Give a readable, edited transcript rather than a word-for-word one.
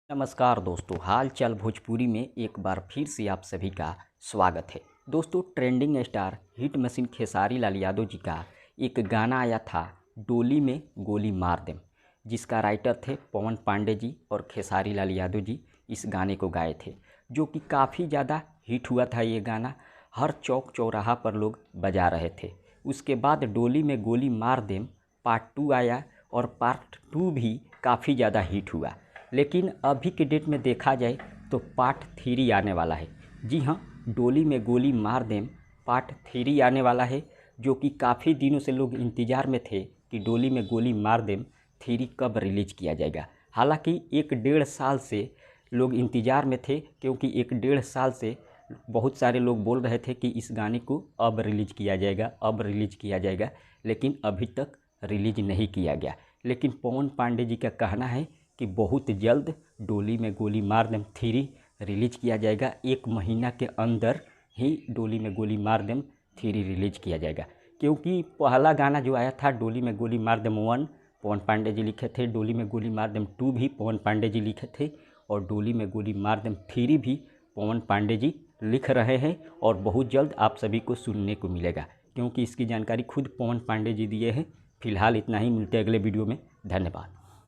नमस्कार दोस्तों, हाल चाल भोजपुरी में एक बार फिर से आप सभी का स्वागत है। दोस्तों, trending star hit machine Khesari Lal Yadav ji का एक गाना आया था, डोली में गोली मार दें, जिसका राइटर थे पवन पांडे जी और खेसारी लाल यादव जी इस गाने को गाए थे, जो कि काफ़ी ज़्यादा हिट हुआ था। ये गाना हर चौक चौराहा पर लोग बजा रहे थे। उसके बाद डोली में गोली मार दें पार्ट 2 आया और पार्ट 2 भी काफ़ी ज़्यादा हिट हुआ। लेकिन अभी के डेट में देखा जाए तो पार्ट 3 आने वाला है। जी हाँ, डोली में गोली मार दें पार्ट 3 आने वाला है, जो कि काफ़ी दिनों से लोग इंतज़ार में थे कि डोली में गोली मार दें 3 कब रिलीज किया जाएगा। हालांकि 1-1.5 साल से लोग इंतज़ार में थे, क्योंकि 1-1.5 साल से बहुत सारे लोग बोल रहे थे कि इस गाने को अब रिलीज किया जाएगा, अब रिलीज किया जाएगा, लेकिन अभी तक रिलीज नहीं किया गया। लेकिन पवन पांडे जी का कहना है कि बहुत जल्द डोली में गोली मार दें 3 रिलीज किया जाएगा। 1 महीना के अंदर ही डोली में गोली मार दें 3 रिलीज किया जाएगा। क्योंकि पहला गाना जो आया था डोली में गोली मार दें 1 पवन पांडे जी लिखे थे, डोली में गोली मार दें 2 भी पवन पांडे जी लिखे थे, और डोली में गोली मार दें 3 भी पवन पांडे जी लिख रहे हैं। और बहुत जल्द आप सभी को सुनने को मिलेगा, क्योंकि इसकी जानकारी खुद पवन पांडे जी दिए हैं। फिलहाल इतना ही, मिलते हैं अगले वीडियो में। धन्यवाद।